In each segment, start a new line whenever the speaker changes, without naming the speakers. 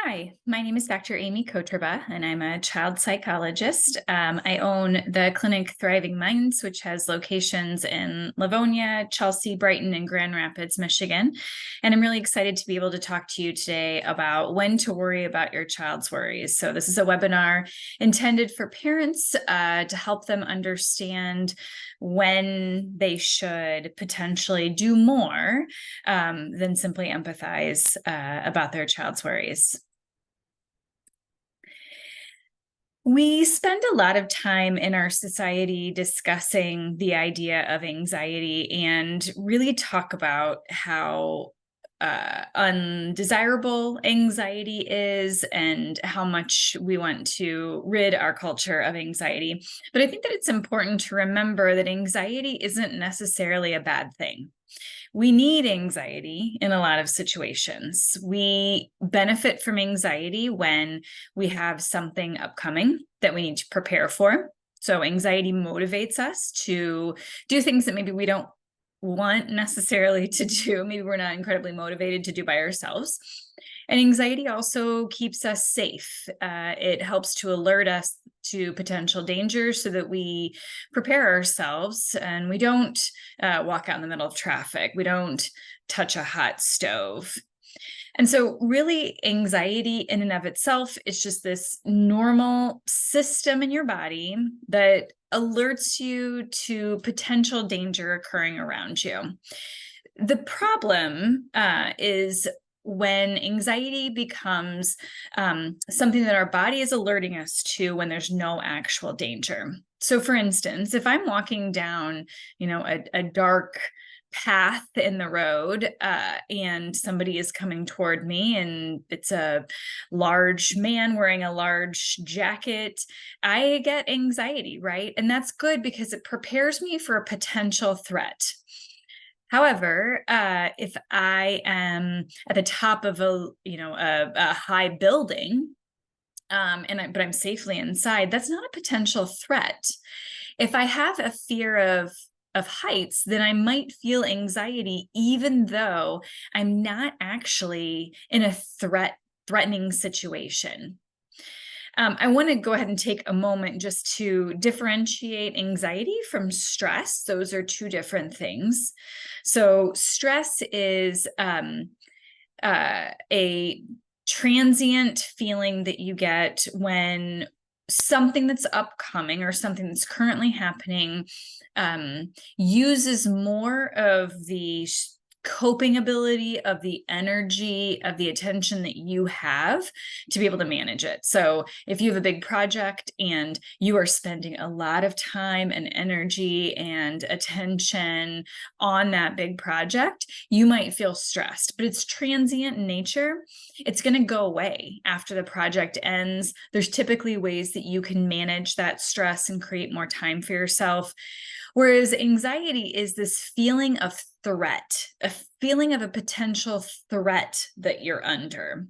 Hi, my name is Dr. Aimee Kotrba, and I'm a child psychologist. I own the clinic Thriving Minds, which has locations in Livonia, Chelsea, Brighton, and Grand Rapids, Michigan. And I'm really excited to be able to talk to you today about when to worry about your child's worries. So this is a webinar intended for parents to help them understand when they should potentially do more than simply empathize about their child's worries. We spend a lot of time in our society discussing the idea of anxiety and really talk about how undesirable anxiety is and how much we want to rid our culture of anxiety. But I think that it's important to remember that anxiety isn't necessarily a bad thing. We need anxiety in a lot of situations. We benefit from anxiety when we have something upcoming that we need to prepare for. So anxiety motivates us to do things that maybe we don't want necessarily to do. Maybe we're not incredibly motivated to do by ourselves. And anxiety also keeps us safe. It helps to alert us to potential dangers so that we prepare ourselves and we don't walk out in the middle of traffic. We don't touch a hot stove. And so really anxiety in and of itself is just this normal system in your body that alerts you to potential danger occurring around you. The problem is when anxiety becomes something that our body is alerting us to when there's no actual danger. So for instance, if I'm walking down, a dark path in the road and somebody is coming toward me and it's a large man wearing a large jacket, I get anxiety, right? And that's good because it prepares me for a potential threat. However, if I am at the top of a high building, but I'm safely inside, that's not a potential threat. If I have a fear of heights, then I might feel anxiety, even though I'm not actually in a threatening situation. I want to go ahead and take a moment just to differentiate anxiety from stress. Those are two different things. So stress is a transient feeling that you get when something that's upcoming or something that's currently happening uses more of the coping ability, of the energy, of the attention that you have to be able to manage it. So if you have a big project and you are spending a lot of time and energy and attention on that big project, you might feel stressed, but it's transient in nature. It's going to go away after the project ends. There's typically ways that you can manage that stress and create more time for yourself. Whereas anxiety is this feeling of threat, a feeling of a potential threat that you're under.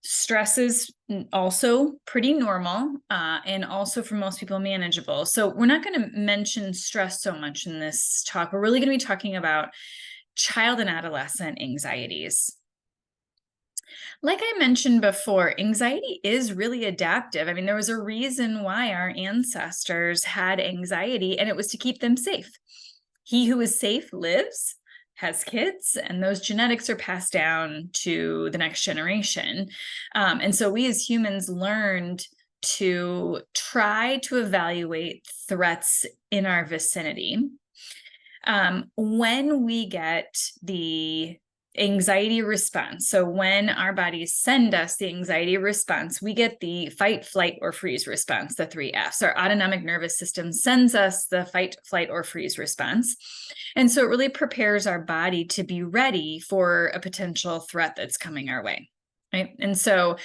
Stress is also pretty normal and also for most people manageable. So we're not going to mention stress so much in this talk. We're really going to be talking about child and adolescent anxieties. Like I mentioned before, anxiety is really adaptive. I mean, there was a reason why our ancestors had anxiety, and it was to keep them safe. He who is safe lives, has kids, and those genetics are passed down to the next generation. And so we as humans learned to try to evaluate threats in our vicinity. When we get the anxiety response. So when our bodies send us the anxiety response, we get the fight, flight, or freeze response, the 3Fs. Our autonomic nervous system sends us the fight, flight, or freeze response. And so it really prepares our body to be ready for a potential threat that's coming our way, right? And so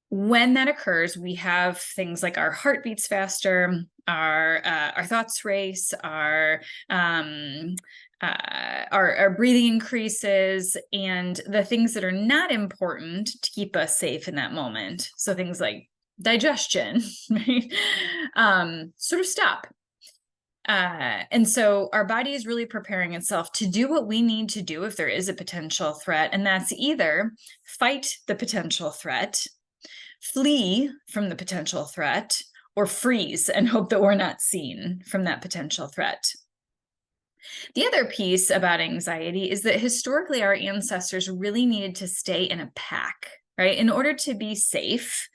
when that occurs, we have things like our heart beats faster, our thoughts race, our breathing increases, and the things that are not important to keep us safe in that moment. So things like digestion, right? Sort of stop. And so our body is really preparing itself to do what we need to do if there is a potential threat. And that's either fight the potential threat, flee from the potential threat, or freeze and hope that we're not seen from that potential threat. The other piece about anxiety is that historically our ancestors really needed to stay in a pack, right? In order to be safe,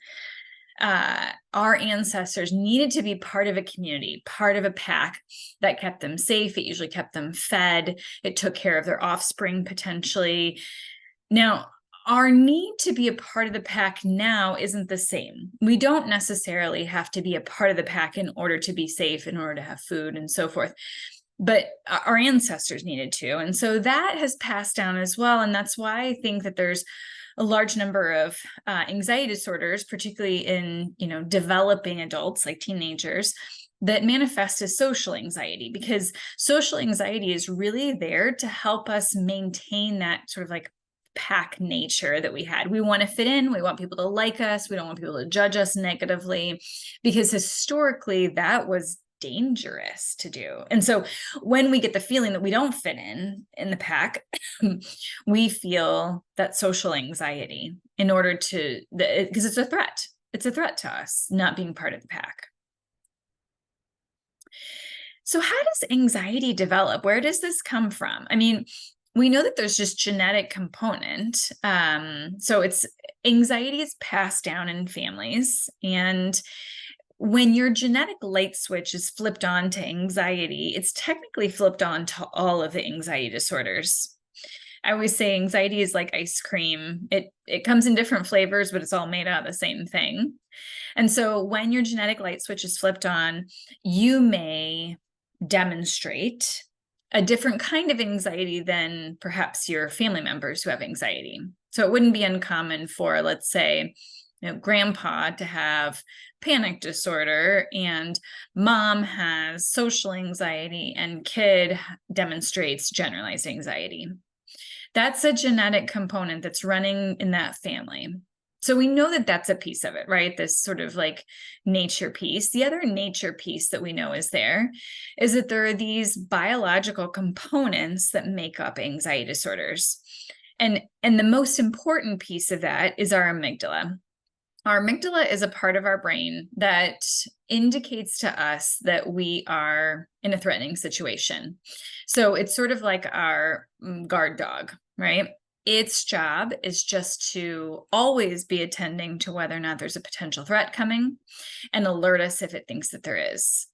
our ancestors needed to be part of a community, part of a pack that kept them safe. It usually kept them fed. It took care of their offspring potentially. Now, our need to be a part of the pack now isn't the same. We don't necessarily have to be a part of the pack in order to be safe, in order to have food and so forth. But our ancestors needed to. And so that has passed down as well. And that's why I think that there's a large number of anxiety disorders, particularly in, developing adults like teenagers, that manifest as social anxiety, because social anxiety is really there to help us maintain that sort of like pack nature that we had. We want to fit in. We want people to like us. We don't want people to judge us negatively, because historically that was dangerous to do. And so when we get the feeling that we don't fit in the pack, we feel that social anxiety in order to, because it's a threat. It's a threat to us not being part of the pack. So how does anxiety develop? Where does this come from? I mean, we know that there's just genetic component. So anxiety is passed down in families, and when your genetic light switch is flipped on to anxiety, it's technically flipped on to all of the anxiety disorders. I always say anxiety is like ice cream. It comes in different flavors, but it's all made out of the same thing. And so when your genetic light switch is flipped on, you may demonstrate a different kind of anxiety than perhaps your family members who have anxiety. So it wouldn't be uncommon for, let's say, grandpa to have panic disorder, and mom has social anxiety, and kid demonstrates generalized anxiety. That's a genetic component that's running in that family. So we know that that's a piece of it, right? This sort of like nature piece. The other nature piece that we know is that there are these biological components that make up anxiety disorders. And the most important piece of that is our amygdala. Our amygdala is a part of our brain that indicates to us that we are in a threatening situation. So it's sort of like our guard dog, right? Its job is just to always be attending to whether or not there's a potential threat coming and alert us if it thinks that there is.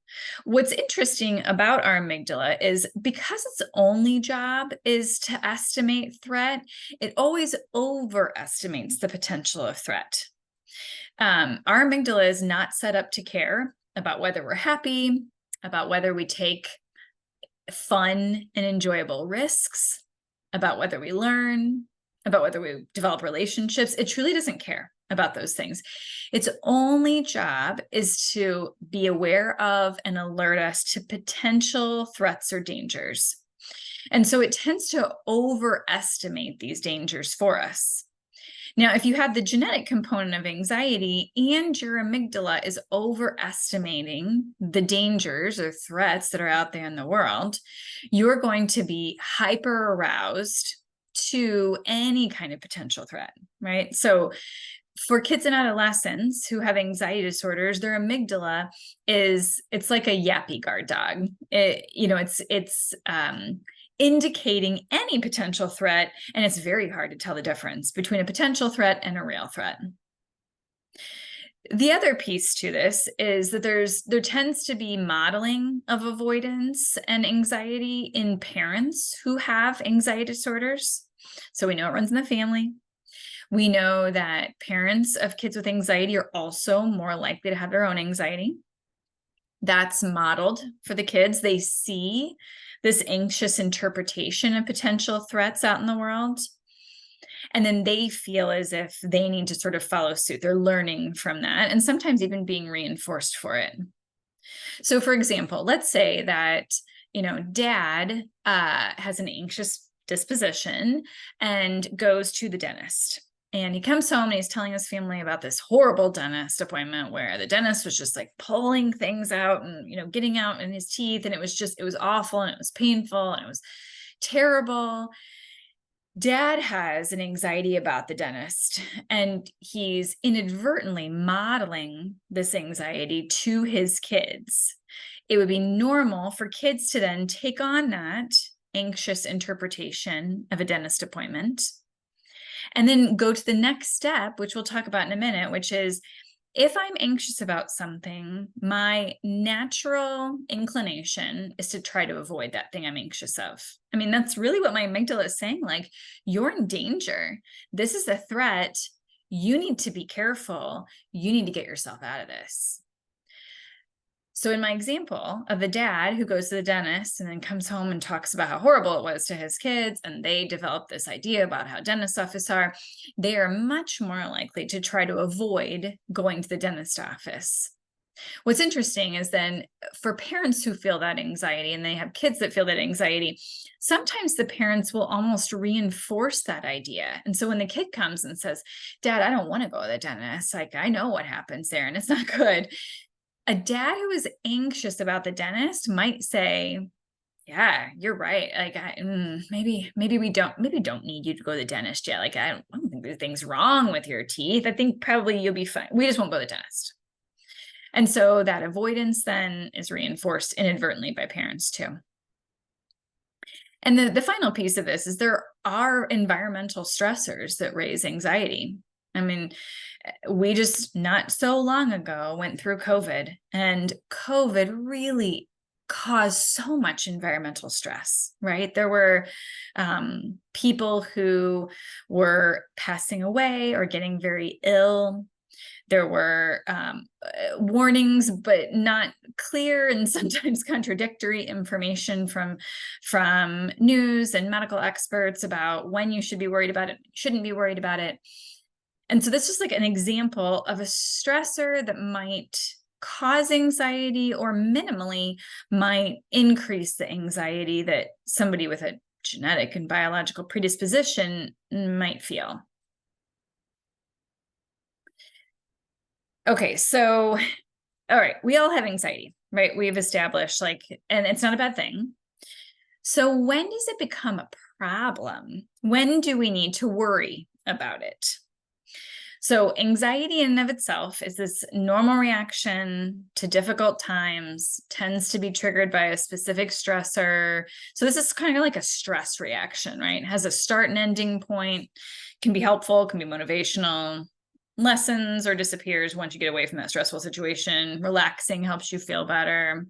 What's interesting about our amygdala is because its only job is to estimate threat, it always overestimates the potential of threat. Our amygdala is not set up to care about whether we're happy, about whether we take fun and enjoyable risks, about whether we learn, about whether we develop relationships. It truly doesn't care about those things. Its only job is to be aware of and alert us to potential threats or dangers. And so it tends to overestimate these dangers for us. Now, if you have the genetic component of anxiety and your amygdala is overestimating the dangers or threats that are out there in the world, you're going to be hyper aroused to any kind of potential threat, right? So for kids and adolescents who have anxiety disorders, their amygdala it's like a yappy guard dog. It's indicating any potential threat, and it's very hard to tell the difference between a potential threat and a real threat. The other piece to this is that there tends to be modeling of avoidance and anxiety in parents who have anxiety disorders. So we know it runs in the family. We know that parents of kids with anxiety are also more likely to have their own anxiety. That's modeled for the kids. They see this anxious interpretation of potential threats out in the world. And then they feel as if they need to sort of follow suit. They're learning from that and sometimes even being reinforced for it. So for example, let's say that, dad has an anxious disposition and goes to the dentist. And he comes home and he's telling his family about this horrible dentist appointment where the dentist was just like pulling things out and, getting out in his teeth. And it was awful and it was painful and it was terrible. Dad has an anxiety about the dentist, and he's inadvertently modeling this anxiety to his kids. It would be normal for kids to then take on that anxious interpretation of a dentist appointment and then go to the next step, which we'll talk about in a minute, which is, if I'm anxious about something, my natural inclination is to try to avoid that thing I'm anxious of. I mean, that's really what my amygdala is saying. Like, you're in danger. This is a threat. You need to be careful. You need to get yourself out of this. So in my example of the dad who goes to the dentist and then comes home and talks about how horrible it was to his kids, and they develop this idea about how dentist office are, they are much more likely to try to avoid going to the dentist office. What's interesting is then for parents who feel that anxiety and they have kids that feel that anxiety, sometimes the parents will almost reinforce that idea. And so when the kid comes and says, Dad, I don't want to go to the dentist, like, I know what happens there and it's not good. A dad who is anxious about the dentist might say, yeah, you're right. Like, maybe we don't need you to go to the dentist yet. Like, I don't think there's things wrong with your teeth. I think probably you'll be fine. We just won't go to the dentist. And so that avoidance then is reinforced inadvertently by parents too. And the final piece of this is there are environmental stressors that raise anxiety. I mean, we just not so long ago went through COVID, and COVID really caused so much environmental stress, right? There were people who were passing away or getting very ill. There were warnings, but not clear and sometimes contradictory information from news and medical experts about when you should be worried about it, shouldn't be worried about it. And so this is like an example of a stressor that might cause anxiety or minimally might increase the anxiety that somebody with a genetic and biological predisposition might feel. Okay, so, all right, we all have anxiety, right? We've established and it's not a bad thing. So when does it become a problem? When do we need to worry about it? So anxiety in and of itself is this normal reaction to difficult times, tends to be triggered by a specific stressor. So this is kind of like a stress reaction, right? It has a start and ending point, can be helpful, can be motivational, lessens or disappears once you get away from that stressful situation. Relaxing helps you feel better.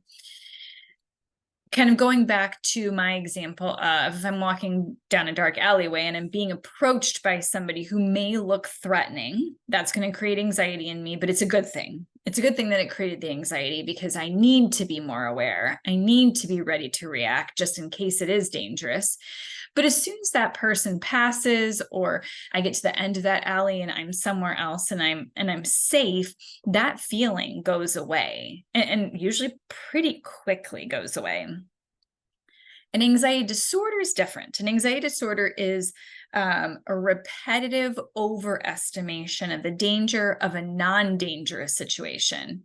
Kind of going back to my example of if I'm walking down a dark alleyway and I'm being approached by somebody who may look threatening, that's going to create anxiety in me, but it's a good thing. It's a good thing that it created the anxiety because I need to be more aware. I need to be ready to react just in case it is dangerous. But as soon as that person passes, or I get to the end of that alley and I'm somewhere else and I'm safe, that feeling goes away, and usually pretty quickly goes away. An anxiety disorder is different. An anxiety disorder is a repetitive overestimation of the danger of a non-dangerous situation.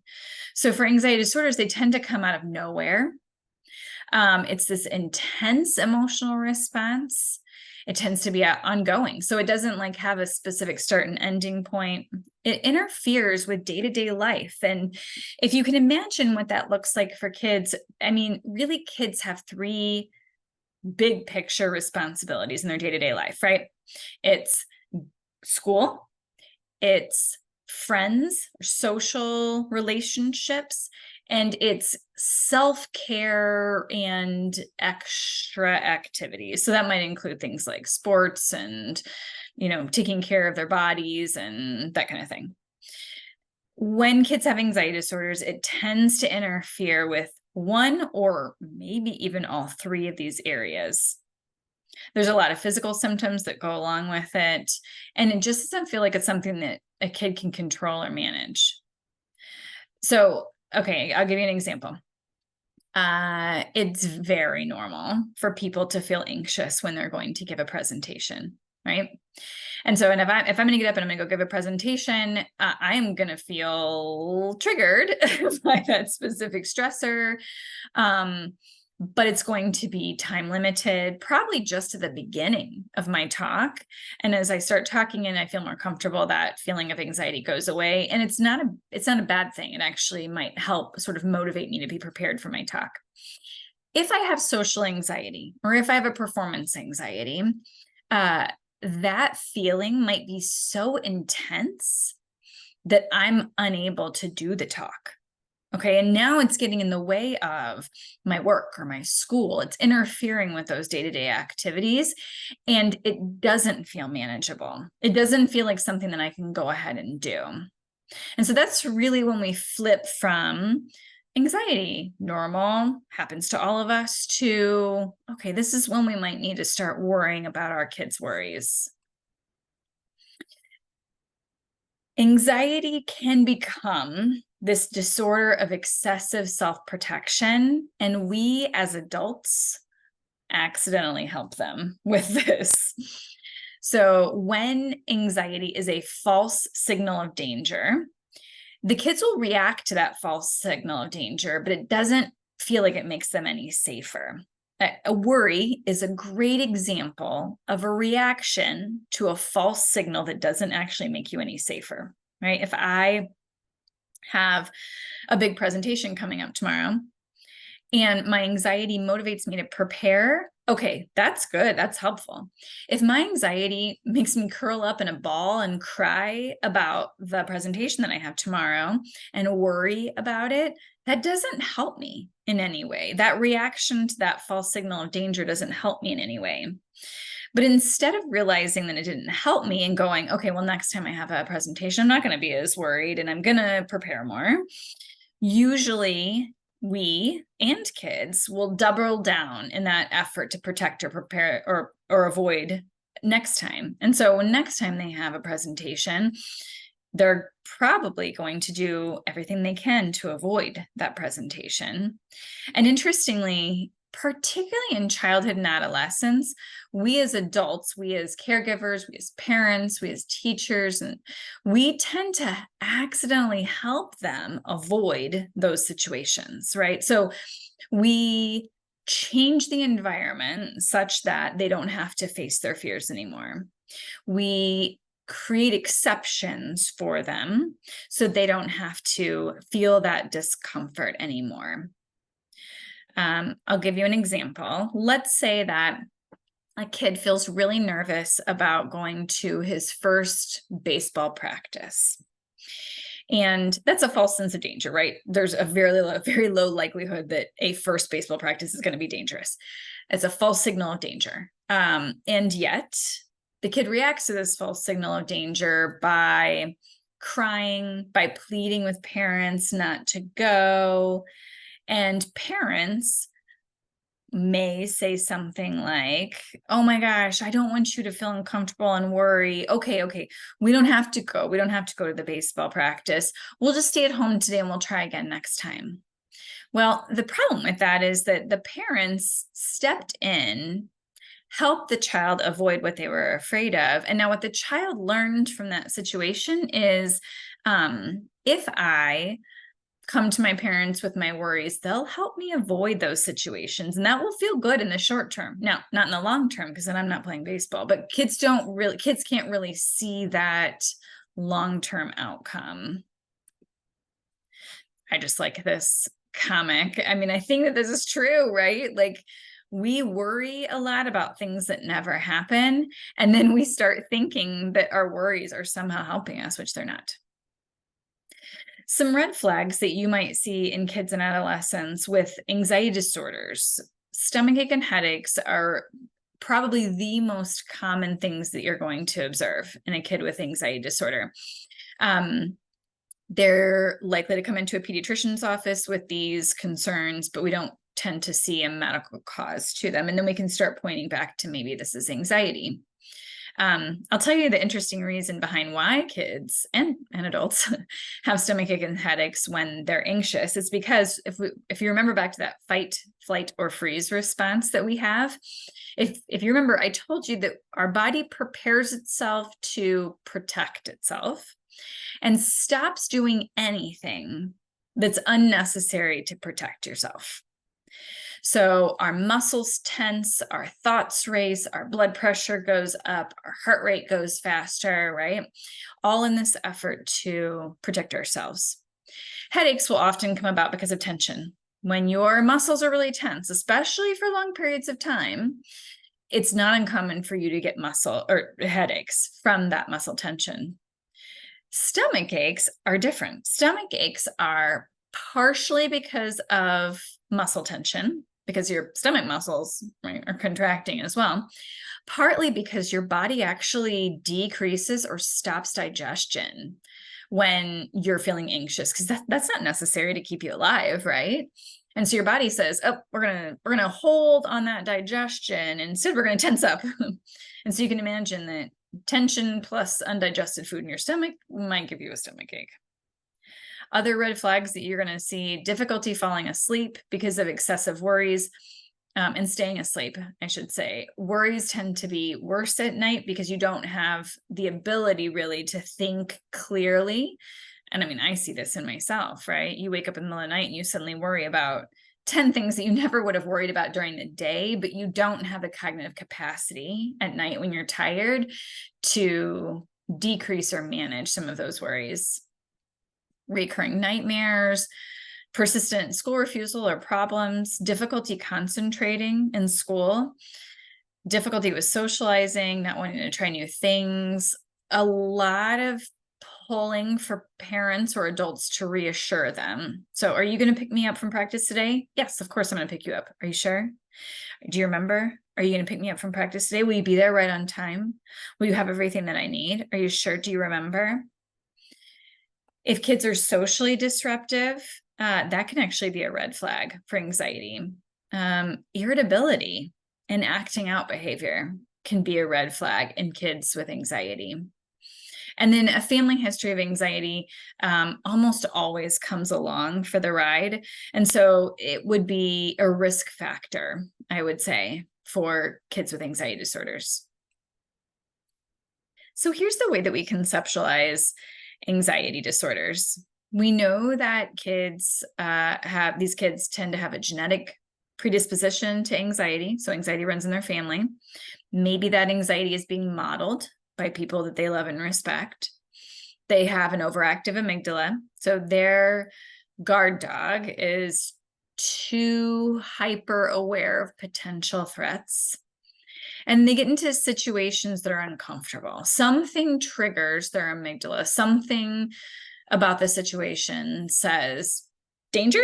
So for anxiety disorders, they tend to come out of nowhere. It's this intense emotional response. It tends to be ongoing. So it doesn't have a specific start and ending point. It interferes with day-to-day life. And if you can imagine what that looks like for kids, I mean, really kids have three big picture responsibilities in their day-to-day life, right? It's school, it's friends, social relationships, and it's self-care and extra activities. So that might include things like sports and, taking care of their bodies and that kind of thing. When kids have anxiety disorders, it tends to interfere with one or maybe even all three of these areas. There's a lot of physical symptoms that go along with it, and it just doesn't feel like it's something that a kid can control or manage. So, okay, I'll give you an example. It's very normal for people to feel anxious when they're going to give a presentation, right? And so, if I'm going to get up and I'm going to go give a presentation, I am going to feel triggered by that specific stressor. But it's going to be time limited, probably just at the beginning of my talk. And as I start talking and I feel more comfortable, that feeling of anxiety goes away. And it's not a bad thing. It actually might help sort of motivate me to be prepared for my talk. If I have social anxiety or if I have a performance anxiety, that feeling might be so intense that I'm unable to do the talk. Okay. And now it's getting in the way of my work or my school. It's interfering with those day-to-day activities, and it doesn't feel manageable. It doesn't feel like something that I can go ahead and do. And so that's really when we flip from anxiety, normal, happens to all of us, to, okay, this is when we might need to start worrying about our kids' worries. Anxiety can become this disorder of excessive self-protection, and we as adults accidentally help them with this. So when anxiety is a false signal of danger, the kids will react to that false signal of danger, but it doesn't feel like it makes them any safer. A worry is a great example of a reaction to a false signal that doesn't actually make you any safer, right? If I have a big presentation coming up tomorrow and my anxiety motivates me to prepare, okay, that's good. That's helpful. If my anxiety makes me curl up in a ball and cry about the presentation that I have tomorrow and worry about it, that doesn't help me in any way. That reaction to that false signal of danger doesn't help me in any way. But instead of realizing that it didn't help me and going, okay, well, next time I have a presentation, I'm not going to be as worried and I'm going to prepare more. Usually we and kids will double down in that effort to protect or prepare or avoid next time. And so when next time they have a presentation, they're probably going to do everything they can to avoid that presentation. And interestingly, particularly in childhood and adolescence, we as adults, we as caregivers, we as parents, we as teachers, and we tend to accidentally help them avoid those situations, right? So we change the environment such that they don't have to face their fears anymore. We create exceptions for them so they don't have to feel that discomfort anymore. I'll give you an example. Let's say that a kid feels really nervous about going to his first baseball practice. And that's a false sense of danger, right? There's a very low likelihood that a first baseball practice is going to be dangerous. It's a false signal of danger. And yet the kid reacts to this false signal of danger by crying, by pleading with parents not to go. And parents may say something like, oh my gosh, I don't want you to feel uncomfortable and worry. Okay, we don't have to go. We don't have to go to the baseball practice. We'll just stay at home today and we'll try again next time. Well, the problem with that is that the parents stepped in, helped the child avoid what they were afraid of. And now what the child learned from that situation is, if I come to my parents with my worries, they'll help me avoid those situations. And that will feel good in the short term. Now, not in the long term, because then I'm not playing baseball, but kids can't really see that long-term outcome. I just like this comic. I mean, I think that this is true, right? Like, we worry a lot about things that never happen. And then we start thinking that our worries are somehow helping us, which they're not. Some red flags that you might see in kids and adolescents with anxiety disorders. Stomachache and headaches are probably the most common things that you're going to observe in a kid with anxiety disorder. They're likely to come into a pediatrician's office with these concerns, but we don't tend to see a medical cause to them. And then we can start pointing back to maybe this is anxiety. I'll tell you the interesting reason behind why kids and adults have stomachache and headaches when they're anxious. It's because if you remember back to that fight, flight, or freeze response that we have, if you remember, I told you that our body prepares itself to protect itself and stops doing anything that's unnecessary to protect yourself. So our muscles tense, our thoughts race, our blood pressure goes up, our heart rate goes faster, right? All in this effort to protect ourselves. Headaches will often come about because of tension. When your muscles are really tense, especially for long periods of time, it's not uncommon for you to get muscle or headaches from that muscle tension. Stomach aches are different. Stomach aches are partially because of muscle tension, because your stomach muscles, right, are contracting as well, partly because your body actually decreases or stops digestion when you're feeling anxious, because that's not necessary to keep you alive, right? And so your body says, oh, we're gonna hold on that digestion, and instead we're gonna tense up. And so you can imagine that tension plus undigested food in your stomach might give you a stomach ache. Other red flags that you're going to see: difficulty falling asleep because of excessive worries, and staying asleep, I should say. Worries tend to be worse at night because you don't have the ability really to think clearly. And I mean, I see this in myself, right? You wake up in the middle of the night and you suddenly worry about 10 things that you never would have worried about during the day, but you don't have the cognitive capacity at night when you're tired to decrease or manage some of those worries. Recurring nightmares, persistent school refusal or problems, difficulty concentrating in school, difficulty with socializing, not wanting to try new things, a lot of pulling for parents or adults to reassure them. So, are you going to pick me up from practice today? Yes, of course I'm going to pick you up. Are you sure? Do you remember? Are you going to pick me up from practice today? Will you be there right on time? Will you have everything that I need? Are you sure? Do you remember? If kids are socially disruptive, that can actually be a red flag for anxiety. Irritability and acting out behavior can be a red flag in kids with anxiety. And then a family history of anxiety almost always comes along for the ride. And so it would be a risk factor, I would say, for kids with anxiety disorders. So here's the way that we conceptualize anxiety disorders. We know that these kids tend to have a genetic predisposition to anxiety. So anxiety runs in their family. Maybe that anxiety is being modeled by people that they love and respect. They have an overactive amygdala. So their guard dog is too hyper aware of potential threats. And they get into situations that are uncomfortable. Something triggers their amygdala. Something about the situation says, danger,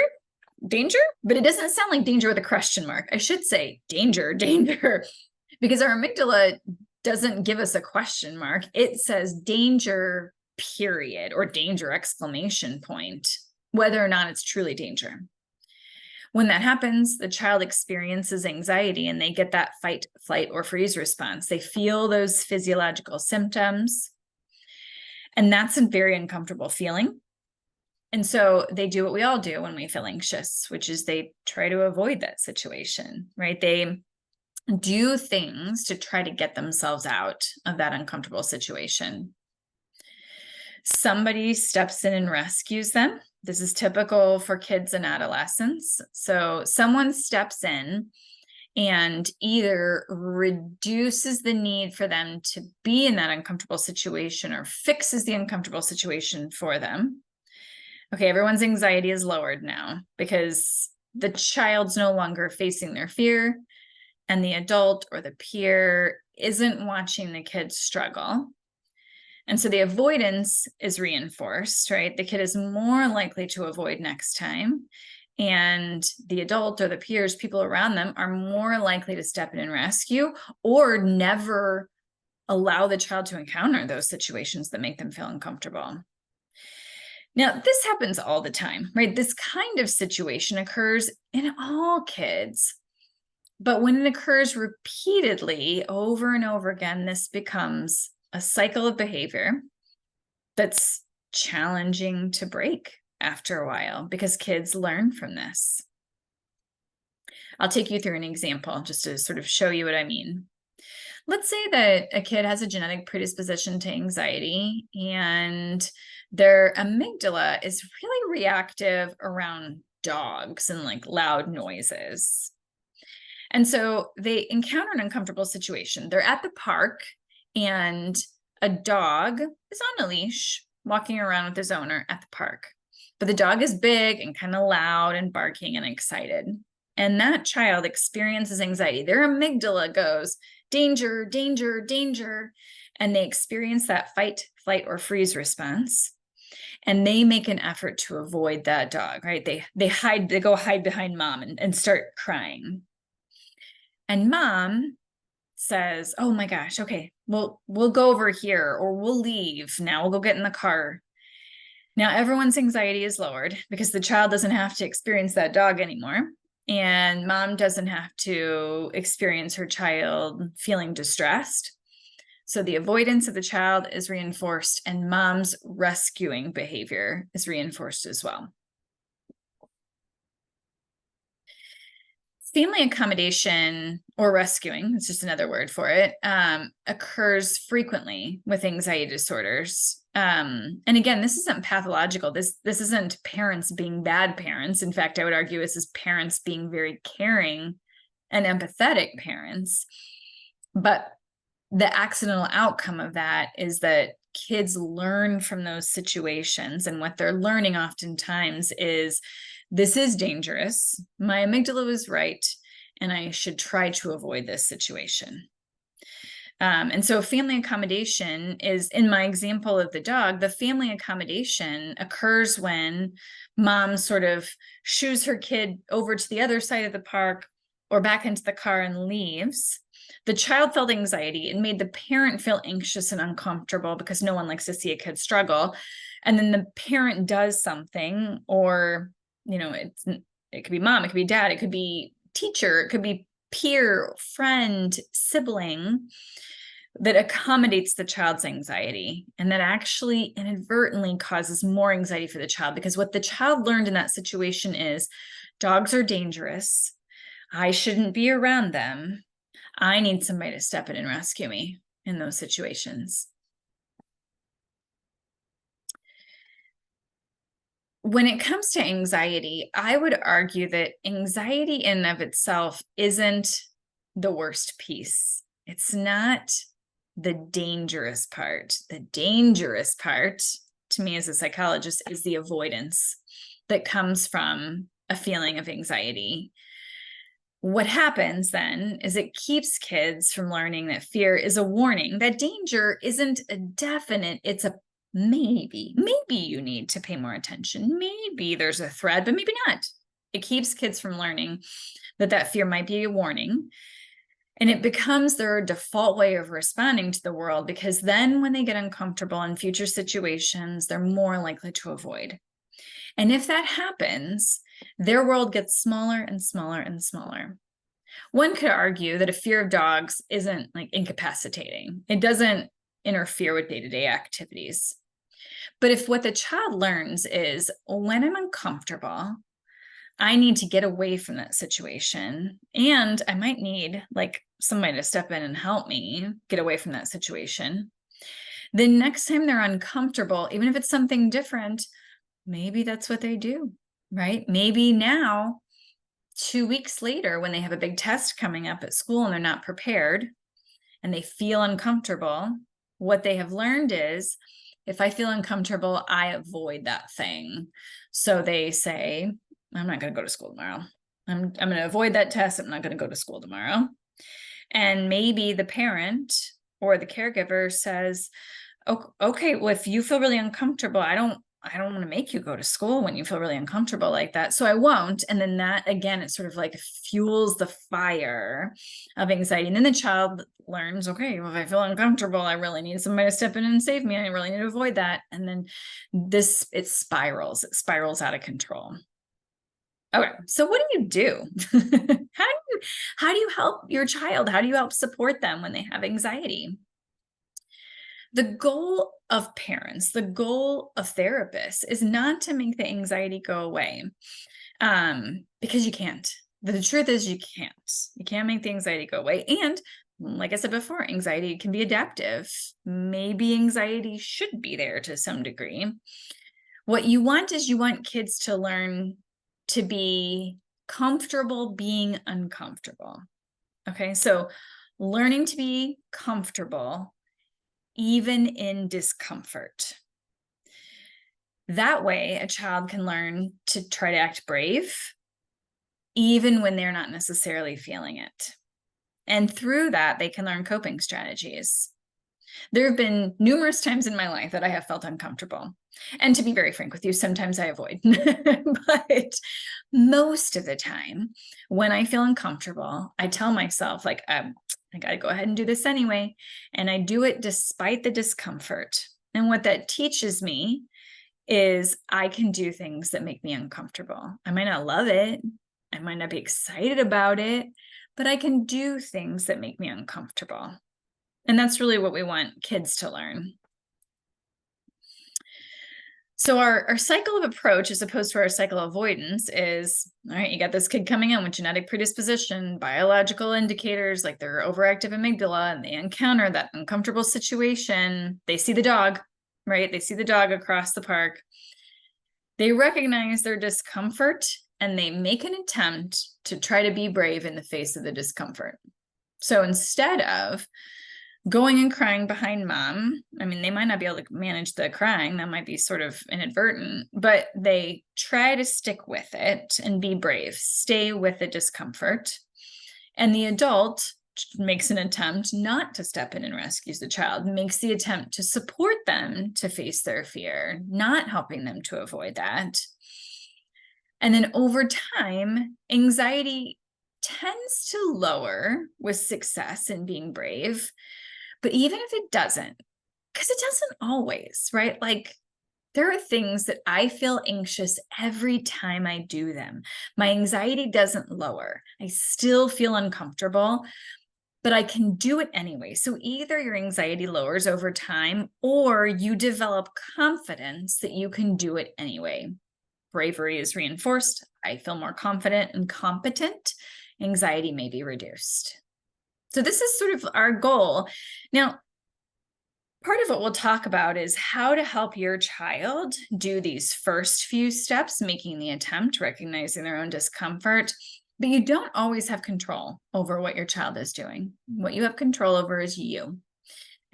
danger, but it doesn't sound like danger with a question mark. I should say danger, danger, because our amygdala doesn't give us a question mark. It says danger, period, or danger, exclamation point, whether or not it's truly danger. When that happens, the child experiences anxiety and they get that fight, flight, or freeze response. They feel those physiological symptoms, and that's a very uncomfortable feeling. And so they do what we all do when we feel anxious, which is they try to avoid that situation, right? They do things to try to get themselves out of that uncomfortable situation. Somebody steps in and rescues them. This is typical for kids and adolescents. So someone steps in and either reduces the need for them to be in that uncomfortable situation or fixes the uncomfortable situation for them. Okay, everyone's anxiety is lowered now because the child's no longer facing their fear, and the adult or the peer isn't watching the kid struggle. And so the avoidance is reinforced, right? The kid is more likely to avoid next time. And the adult or the peers, people around them, are more likely to step in and rescue or never allow the child to encounter those situations that make them feel uncomfortable. Now, this happens all the time, right? This kind of situation occurs in all kids. But when it occurs repeatedly over and over again, this becomes a cycle of behavior that's challenging to break after a while because kids learn from this. I'll take you through an example just to sort of show you what I mean. Let's say that a kid has a genetic predisposition to anxiety and their amygdala is really reactive around dogs and like loud noises. And so they encounter an uncomfortable situation. They're at the park and a dog is on a leash walking around with his owner at the park. But the dog is big and kind of loud and barking and excited. And that child experiences anxiety. Their amygdala goes, danger, danger, danger. And they experience that fight, flight, or freeze response. And they make an effort to avoid that dog, right? They go hide behind mom and start crying. And mom says, oh my gosh, okay, we'll go over here, or we'll leave now. We'll go get in the car. Now everyone's anxiety is lowered because the child doesn't have to experience that dog anymore. And mom doesn't have to experience her child feeling distressed. So the avoidance of the child is reinforced and mom's rescuing behavior is reinforced as well. Family accommodation, or rescuing, it's just another word for it, occurs frequently with anxiety disorders. And again, this isn't pathological. This isn't parents being bad parents. In fact, I would argue this is parents being very caring and empathetic parents. But the accidental outcome of that is that kids learn from those situations. And what they're learning oftentimes is, this is dangerous. My amygdala was right, and I should try to avoid this situation. And so family accommodation is, in my example of the dog, the family accommodation occurs when mom sort of shoos her kid over to the other side of the park or back into the car and leaves. The child felt anxiety and made the parent feel anxious and uncomfortable because no one likes to see a kid struggle. And then the parent does something, or it could be mom, it could be dad, it could be teacher, it could be peer, friend, sibling, that accommodates the child's anxiety. And that actually inadvertently causes more anxiety for the child, because what the child learned in that situation is, dogs are dangerous. I shouldn't be around them. I need somebody to step in and rescue me in those situations. When it comes to anxiety, I would argue that anxiety in and of itself isn't the worst piece. It's not the dangerous part. The dangerous part, to me as a psychologist, is the avoidance that comes from a feeling of anxiety. What happens then is it keeps kids from learning that fear is a warning, that danger isn't a definite, it's a maybe you need to pay more attention. Maybe there's a threat, but maybe not. It keeps kids from learning that fear might be a warning. And it becomes their default way of responding to the world, because then when they get uncomfortable in future situations, they're more likely to avoid. And if that happens, their world gets smaller and smaller and smaller. One could argue that a fear of dogs isn't like incapacitating. It doesn't interfere with day-to-day activities. But if what the child learns is, when I'm uncomfortable, I need to get away from that situation, and I might need like somebody to step in and help me get away from that situation, then next time they're uncomfortable, even if it's something different, maybe that's what they do, right? Maybe now, 2 weeks later, when they have a big test coming up at school and they're not prepared and they feel uncomfortable, what they have learned is, if I feel uncomfortable, I avoid that thing. So they say, I'm not going to go to school tomorrow. I'm going to avoid that test. I'm not going to go to school tomorrow. And maybe the parent or the caregiver says, okay, well, if you feel really uncomfortable, I don't want to make you go to school when you feel really uncomfortable like that. So I won't. And then that, again, it sort of like fuels the fire of anxiety. And then the child learns, okay, well, if I feel uncomfortable, I really need somebody to step in and save me. I really need to avoid that. And then it spirals out of control. Okay, so what do you do? How do How do you help your child? How do you help support them when they have anxiety? The goal of parents, the goal of therapists is not to make the anxiety go away, because you can't. The truth is you can't. You can't make the anxiety go away. And like I said before, anxiety can be adaptive. Maybe anxiety should be there to some degree. What you want is you want kids to learn to be comfortable being uncomfortable. Okay, so learning to be comfortable even in discomfort. That way, a child can learn to try to act brave, even when they're not necessarily feeling it. And through that, they can learn coping strategies. There have been numerous times in my life that I have felt uncomfortable. And to be very frank with you, sometimes I avoid. But most of the time, when I feel uncomfortable, I tell myself, like, I got to go ahead and do this anyway. And I do it despite the discomfort. And what that teaches me is I can do things that make me uncomfortable. I might not love it. I might not be excited about it, but I can do things that make me uncomfortable. And that's really what we want kids to learn. So our cycle of approach, as opposed to our cycle of avoidance, is, all right, you got this kid coming in with genetic predisposition, biological indicators like their overactive amygdala, and they encounter that uncomfortable situation. They see the dog, right? They see the dog across the park. They recognize their discomfort and they make an attempt to try to be brave in the face of the discomfort. So instead of going and crying behind mom, I mean, they might not be able to manage the crying. That might be sort of inadvertent, but they try to stick with it and be brave, stay with the discomfort. And the adult makes an attempt not to step in and rescue the child, makes the attempt to support them to face their fear, not helping them to avoid that. And then over time, anxiety tends to lower with success in being brave. But even if it doesn't, because it doesn't always, right? Like, there are things that I feel anxious every time I do them. My anxiety doesn't lower. I still feel uncomfortable, but I can do it anyway. So either your anxiety lowers over time or you develop confidence that you can do it anyway. Bravery is reinforced. I feel more confident and competent. Anxiety may be reduced. So this is sort of our goal. Now, part of what we'll talk about is how to help your child do these first few steps, making the attempt, recognizing their own discomfort, but you don't always have control over what your child is doing. What you have control over is you.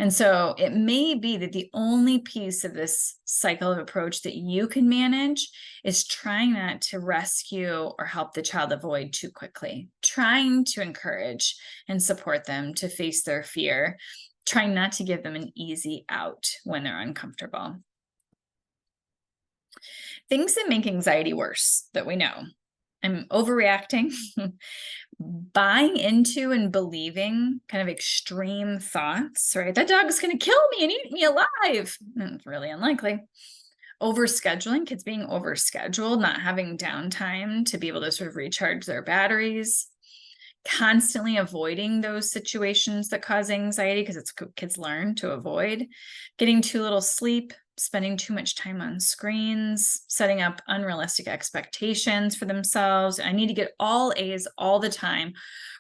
And so it may be that the only piece of this cycle of approach that you can manage is trying not to rescue or help the child avoid too quickly, trying to encourage and support them to face their fear, trying not to give them an easy out when they're uncomfortable. Things that make anxiety worse that we know. I'm overreacting, buying into and believing kind of extreme thoughts, right? That dog's going to kill me and eat me alive. It's really unlikely. Overscheduling, kids being overscheduled, not having downtime to be able to sort of recharge their batteries. Constantly avoiding those situations that cause anxiety because it's kids learn to avoid. Getting too little sleep, spending too much time on screens, setting up unrealistic expectations for themselves. I need to get all A's all the time,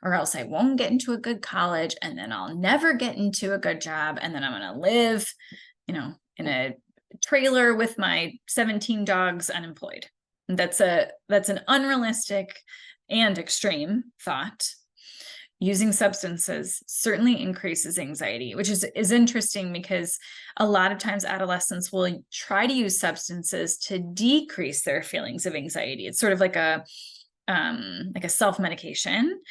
or else I won't get into a good college, and then I'll never get into a good job, and then I'm going to live, in a trailer with my 17 dogs unemployed. That's an unrealistic and extreme thought. Using substances certainly increases anxiety, which is interesting because a lot of times adolescents will try to use substances to decrease their feelings of anxiety. It's sort of like a self-medication.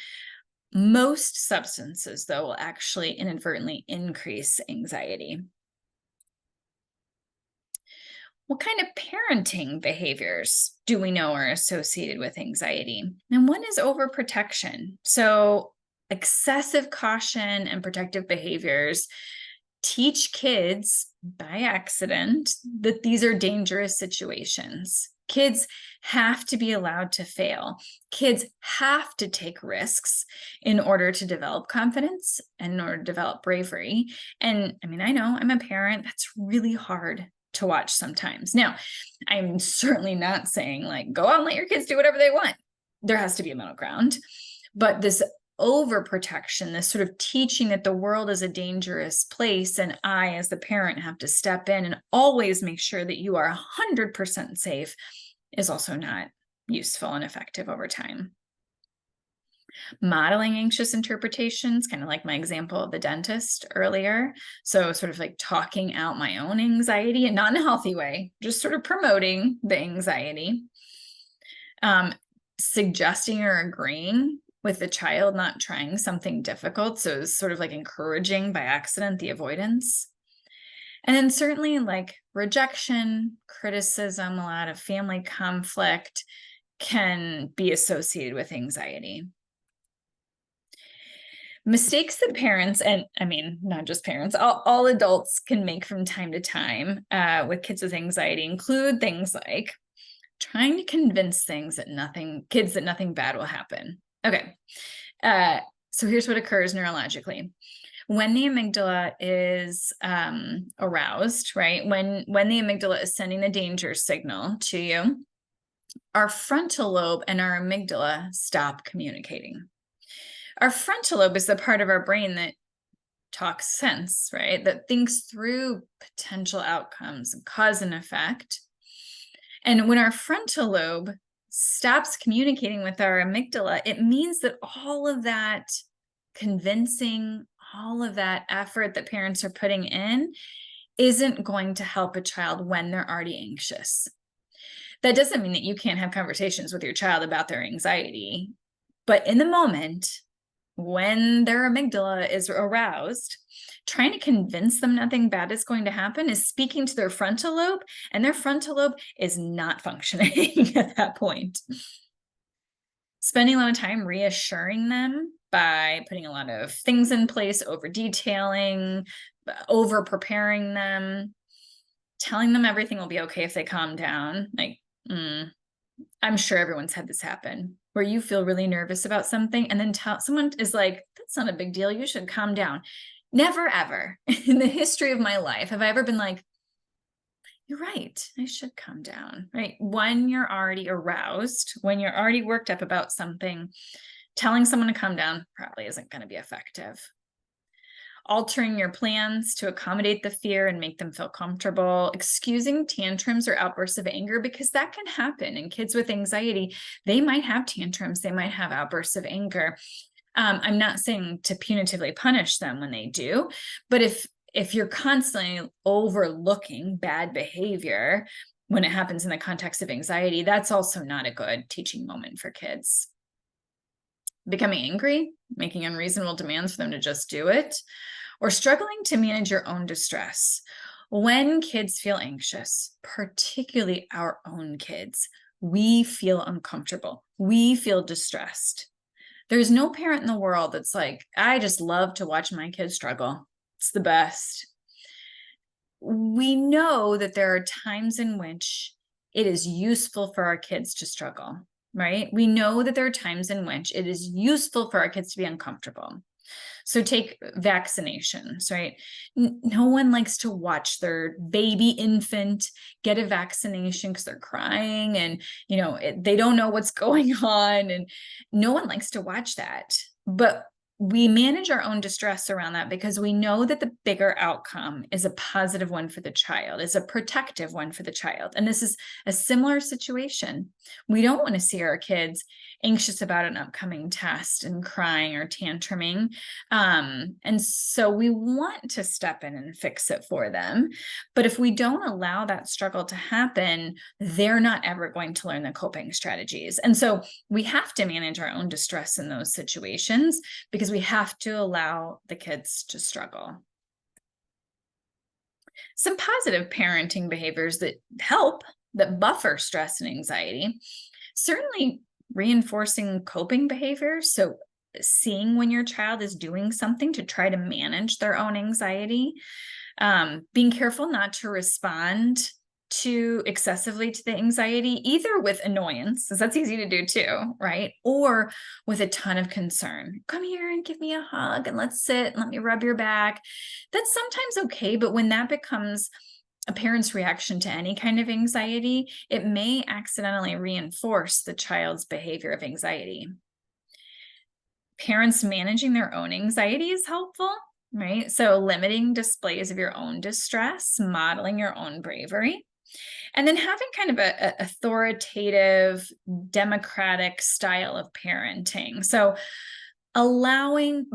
Most substances, though, will actually inadvertently increase anxiety. What kind of parenting behaviors do we know are associated with anxiety? And one is overprotection. So excessive caution and protective behaviors teach kids by accident that these are dangerous situations. Kids have to be allowed to fail. Kids have to take risks in order to develop confidence and in order to develop bravery. And I mean, I know I'm a parent. That's really hard to watch sometimes. Now, I'm certainly not saying like, go out and let your kids do whatever they want. There has to be a middle ground. But this overprotection, this sort of teaching that the world is a dangerous place, and I, as the parent, have to step in and always make sure that you are 100% safe, is also not useful and effective over time. Modeling anxious interpretations, kind of like my example of the dentist earlier. So sort of like talking out my own anxiety, and not in a healthy way, just sort of promoting the anxiety. Suggesting or agreeing with the child not trying something difficult. So it's sort of like encouraging by accident the avoidance. And then certainly like rejection, criticism, a lot of family conflict can be associated with anxiety. Mistakes that parents, and I mean, not just parents, all adults can make from time to time with kids with anxiety include things like trying to convince kids that nothing bad will happen. Okay. So here's what occurs neurologically. When the amygdala is aroused, right? When the amygdala is sending the danger signal to you, our frontal lobe and our amygdala stop communicating. Our frontal lobe is the part of our brain that talks sense, right? That thinks through potential outcomes, cause and effect. And when our frontal lobe stops communicating with our amygdala, it means that all of that convincing, all of that effort that parents are putting in isn't going to help a child when they're already anxious. That doesn't mean that you can't have conversations with your child about their anxiety, but in the moment, when their amygdala is aroused, trying to convince them nothing bad is going to happen is speaking to their frontal lobe, and their frontal lobe is not functioning at that point. Spending a lot of time reassuring them by putting a lot of things in place, over detailing, over preparing them, telling them everything will be okay if they calm down. Like, I'm sure everyone's had this happen, where you feel really nervous about something and then someone is like, that's not a big deal, you should calm down. Never, ever in the history of my life have I ever been like, you're right, I should calm down, right? When you're already aroused, when you're already worked up about something, telling someone to calm down probably isn't going to be effective. Altering your plans to accommodate the fear and make them feel comfortable, excusing tantrums or outbursts of anger, because that can happen. And kids with anxiety, they might have tantrums, they might have outbursts of anger. I'm not saying to punitively punish them when they do, but if you're constantly overlooking bad behavior when it happens in the context of anxiety, that's also not a good teaching moment for kids. Becoming angry, making unreasonable demands for them to just do it, or struggling to manage your own distress. When kids feel anxious, particularly our own kids, we feel uncomfortable. We feel distressed. There's no parent in the world that's like, I just love to watch my kids struggle. It's the best. We know that there are times in which it is useful for our kids to struggle, right? We know that there are times in which it is useful for our kids to be uncomfortable. So take vaccinations, right? No one likes to watch their baby infant get a vaccination because they're crying and, they don't know what's going on. And no one likes to watch that. But we manage our own distress around that because we know that the bigger outcome is a positive one for the child, is a protective one for the child. And this is a similar situation. We don't want to see our kids anxious about an upcoming test and crying or tantruming. And so we want to step in and fix it for them. But if we don't allow that struggle to happen, they're not ever going to learn the coping strategies. And so we have to manage our own distress in those situations because we have to allow the kids to struggle. Some positive parenting behaviors that help, that buffer stress and anxiety, certainly reinforcing coping behaviors. So seeing when your child is doing something to try to manage their own anxiety, being careful not to respond too excessively to the anxiety, either with annoyance, because that's easy to do too, right? Or with a ton of concern. Come here and give me a hug and let's sit and let me rub your back. That's sometimes okay, but when that becomes a parent's reaction to any kind of anxiety, it may accidentally reinforce the child's behavior of anxiety. Parents managing their own anxiety is helpful, right? So limiting displays of your own distress, modeling your own bravery, and then having kind of a authoritative, democratic style of parenting. So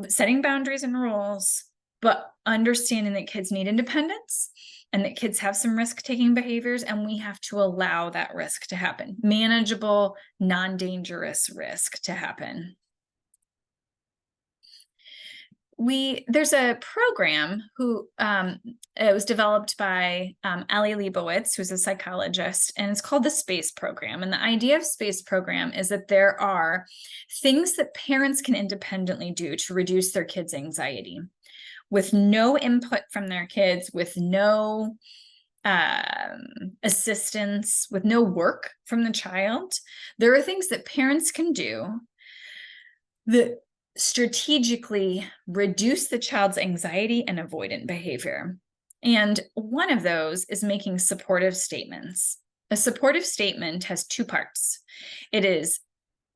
setting boundaries and rules, but understanding that kids need independence and that kids have some risk-taking behaviors, and we have to allow that risk to happen. Manageable, non-dangerous risk to happen. There's a program it was developed by Ellie Leibovitz, who's a psychologist, and it's called the SPACE program. And the idea of SPACE program is that there are things that parents can independently do to reduce their kids' anxiety with no input from their kids, with no assistance, with no work from the child. There are things that parents can do that strategically reduce the child's anxiety and avoidant behavior. And one of those is making supportive statements. A supportive statement has two parts. It is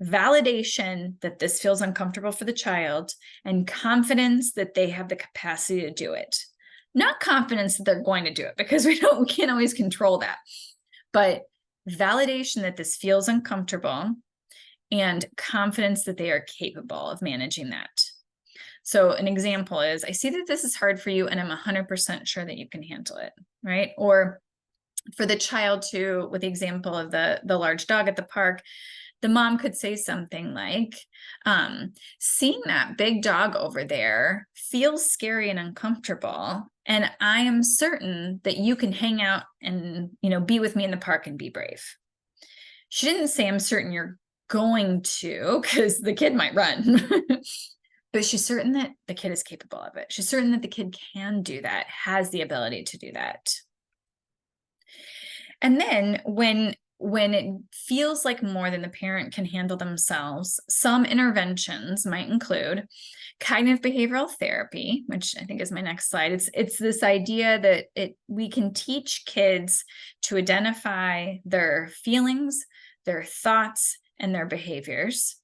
validation that this feels uncomfortable for the child and confidence that they have the capacity to do it. Not confidence that they're going to do it, because we can't always control that, but validation that this feels uncomfortable and confidence that they are capable of managing that. So an example is, I see that this is hard for you and I'm 100% sure that you can handle it, right? Or for the child too, with the example of the large dog at the park, the mom could say something like, seeing that big dog over there feels scary and uncomfortable. And I am certain that you can hang out and, be with me in the park and be brave. She didn't say, I'm certain you're going to, because the kid might run, but she's certain that the kid is capable of it. She's certain that the kid can do that, has the ability to do that. And then when it feels like more than the parent can handle themselves, some interventions might include cognitive behavioral therapy, which I think is my next slide. It's this idea that we can teach kids to identify their feelings, their thoughts, and their behaviors.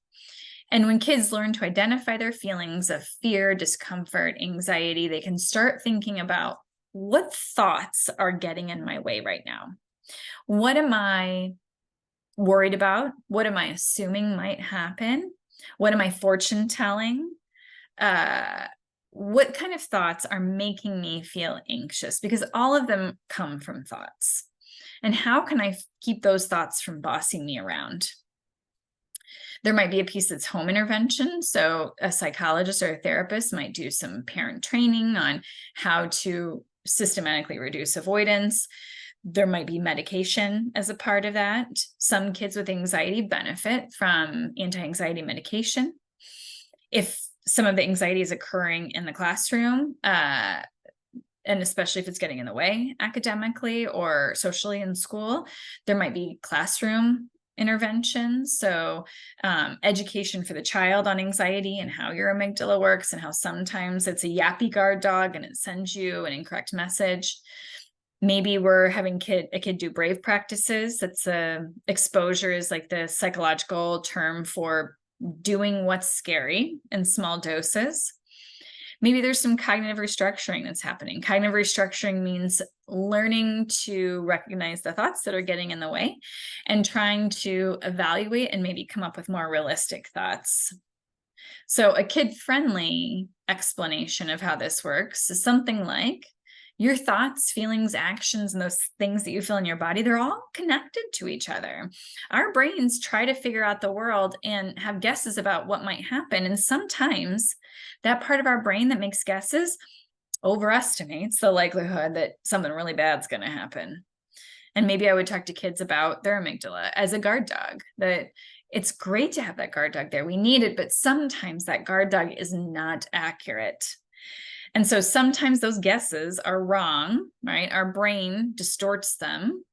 And when kids learn to identify their feelings of fear, discomfort, anxiety, they can start thinking about, what thoughts are getting in my way right now? What am I worried about? What am I assuming might happen? What am I fortune telling? What kind of thoughts are making me feel anxious? Because all of them come from thoughts. And how can I keep those thoughts from bossing me around? There might be a piece that's home intervention. So a psychologist or a therapist might do some parent training on how to systematically reduce avoidance. There might be medication as a part of that. Some kids with anxiety benefit from anti-anxiety medication. If some of the anxiety is occurring in the classroom, and especially if it's getting in the way academically or socially in school, there might be classroom interventions. So education for the child on anxiety and how your amygdala works, and how sometimes it's a yappy guard dog and it sends you an incorrect message. Maybe we're having a kid do brave practices. That's exposure is like the psychological term for doing what's scary in small doses. Maybe there's some cognitive restructuring that's happening. Cognitive restructuring means learning to recognize the thoughts that are getting in the way and trying to evaluate and maybe come up with more realistic thoughts. So a kid-friendly explanation of how this works is something like, your thoughts, feelings, actions, and those things that you feel in your body, they're all connected to each other. Our brains try to figure out the world and have guesses about what might happen. And sometimes that part of our brain that makes guesses overestimates the likelihood that something really bad is going to happen. And maybe I would talk to kids about their amygdala as a guard dog, that it's great to have that guard dog there. We need it, but sometimes that guard dog is not accurate. And so sometimes those guesses are wrong, right? Our brain distorts them.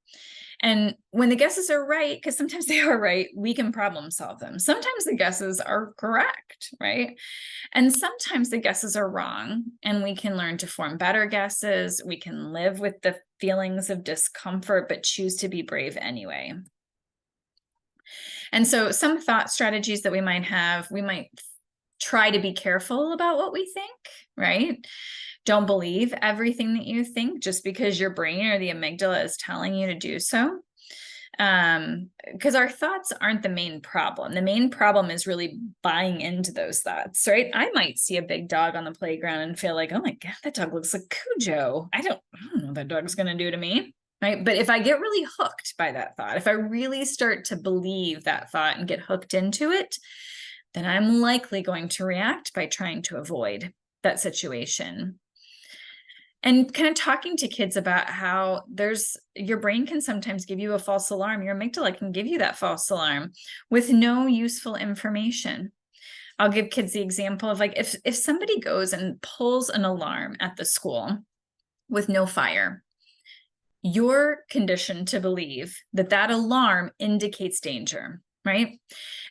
And when the guesses are right, because sometimes they are right, we can problem solve them. Sometimes the guesses are correct, right? And sometimes the guesses are wrong, and we can learn to form better guesses. We can live with the feelings of discomfort, but choose to be brave anyway. And so some thought strategies that we might have, we might try to be careful about what we think, right? Don't believe everything that you think just because your brain or the amygdala is telling you to do so. Because our thoughts aren't the main problem. The main problem is really buying into those thoughts, right? I might see a big dog on the playground and feel like, oh my God, that dog looks like Cujo. I don't know what that dog's going to do to me, right? But if I get really hooked by that thought, if I really start to believe that thought and get hooked into it, then I'm likely going to react by trying to avoid that situation. And kind of talking to kids about how your brain can sometimes give you a false alarm. Your amygdala can give you that false alarm with no useful information. I'll give kids the example of like, if somebody goes and pulls an alarm at the school with no fire, you're conditioned to believe that that alarm indicates danger, right?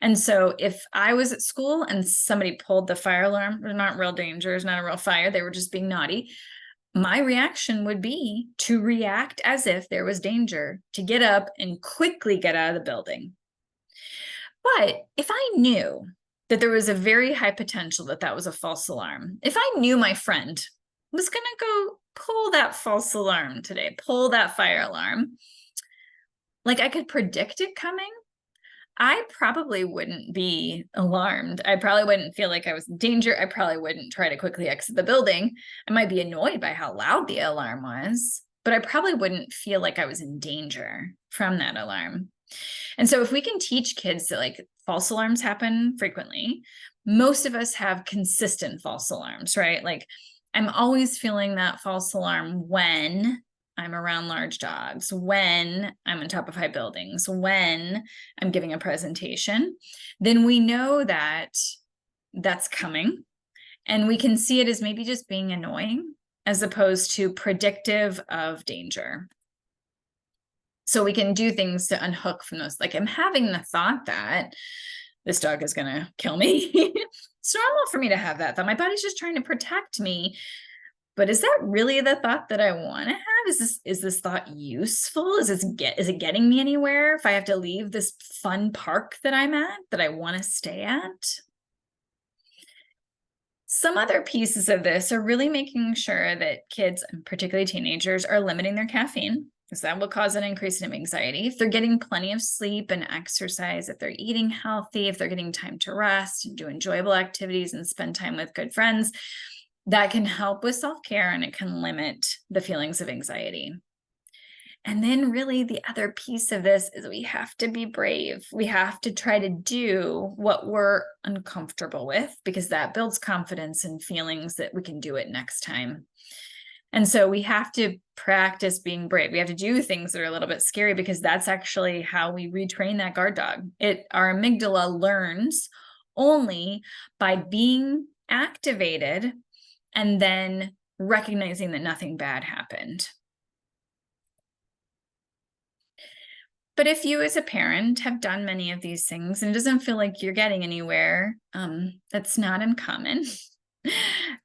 And so if I was at school and somebody pulled the fire alarm, there's not real danger, it's not a real fire, they were just being naughty, my reaction would be to react as if there was danger, to get up and quickly get out of the building. But if I knew that there was a very high potential that that was a false alarm, if I knew my friend was going to go pull that false alarm today, pull that fire alarm, like I could predict it coming, I probably wouldn't be alarmed. I probably wouldn't feel like I was in danger. I probably wouldn't try to quickly exit the building. I might be annoyed by how loud the alarm was, but I probably wouldn't feel like I was in danger from that alarm. And so if we can teach kids that like false alarms happen frequently, most of us have consistent false alarms, right? Like I'm always feeling that false alarm when I'm around large dogs, when I'm on top of high buildings, when I'm giving a presentation, then we know that that's coming. And we can see it as maybe just being annoying as opposed to predictive of danger. So we can do things to unhook from those. Like I'm having the thought that this dog is going to kill me. It's normal for me to have that thought. My body's just trying to protect me. But is that really the thought that I want to have? Is this thought useful? Is it getting me anywhere? If I have to leave this fun park that I'm at, that I want to stay at? Some other pieces of this are really making sure that kids, and particularly teenagers, are limiting their caffeine, because that will cause an increase in anxiety. If they're getting plenty of sleep and exercise, if they're eating healthy, if they're getting time to rest and do enjoyable activities and spend time with good friends, that can help with self-care and it can limit the feelings of anxiety. And then really the other piece of this is we have to be brave. We have to try to do what we're uncomfortable with, because that builds confidence and feelings that we can do it next time. And so we have to practice being brave. We have to do things that are a little bit scary, because that's actually how we retrain that guard dog. Our amygdala learns only by being activated and then recognizing that nothing bad happened. But if you as a parent have done many of these things and it doesn't feel like you're getting anywhere, that's not uncommon.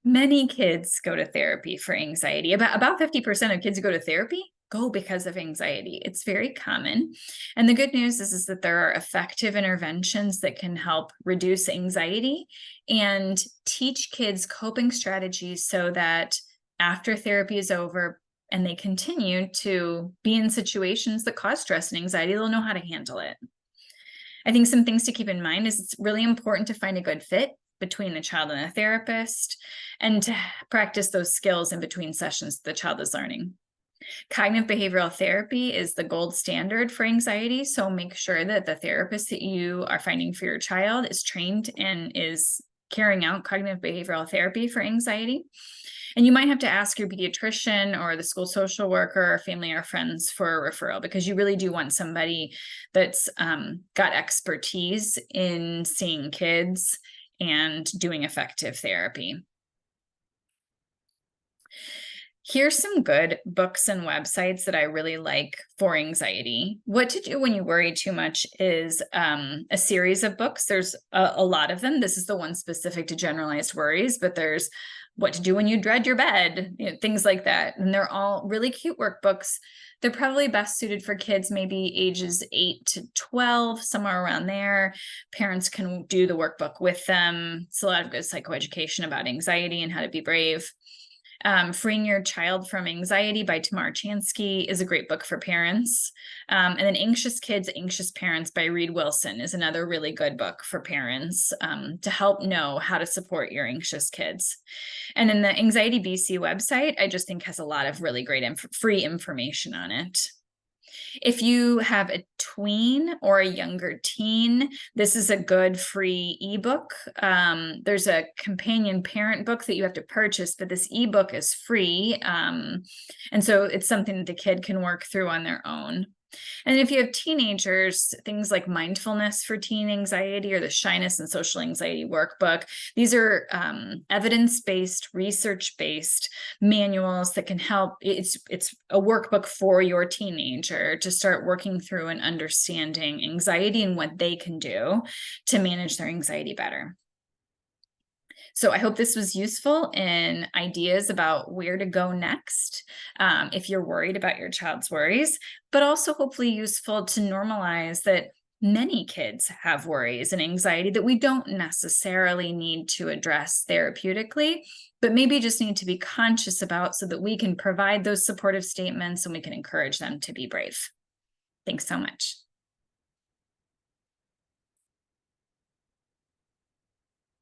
Many kids go to therapy for anxiety. About 50% of kids who go to therapy go because of anxiety. It's very common. And the good news is that there are effective interventions that can help reduce anxiety and teach kids coping strategies so that after therapy is over and they continue to be in situations that cause stress and anxiety, they'll know how to handle it. I think some things to keep in mind is it's really important to find a good fit between the child and the therapist, and to practice those skills in between sessions the child is learning. Cognitive behavioral therapy is the gold standard for anxiety, so make sure that the therapist that you are finding for your child is trained and is carrying out cognitive behavioral therapy for anxiety. And you might have to ask your pediatrician or the school social worker or family or friends for a referral, because you really do want somebody that's got expertise in seeing kids and doing effective therapy. Here's some good books and websites that I really like for anxiety. What to Do When You Worry Too Much is a series of books. There's a lot of them. This is the one specific to generalized worries, but there's What to Do When You Dread Your Bed, things like that. And they're all really cute workbooks. They're probably best suited for kids, maybe ages 8 to 12, somewhere around there. Parents can do the workbook with them. It's a lot of good psychoeducation about anxiety and how to be brave. Freeing Your Child from Anxiety by Tamar Chansky is a great book for parents. And then Anxious Kids, Anxious Parents by Reed Wilson is another really good book for parents to help know how to support your anxious kids. And then the Anxiety BC website, I just think has a lot of really great free information on it. If you have a tween or a younger teen, this is a good free ebook. There's a companion parent book that you have to purchase, but this ebook is free. And so it's something that the kid can work through on their own. And if you have teenagers, things like Mindfulness for Teen Anxiety or the Shyness and Social Anxiety Workbook, these are evidence-based, research-based manuals that can help. It's a workbook for your teenager to start working through and understanding anxiety and what they can do to manage their anxiety better. So I hope this was useful in ideas about where to go next if you're worried about your child's worries, but also hopefully useful to normalize that many kids have worries and anxiety that we don't necessarily need to address therapeutically, but maybe just need to be conscious about so that we can provide those supportive statements and we can encourage them to be brave. Thanks so much.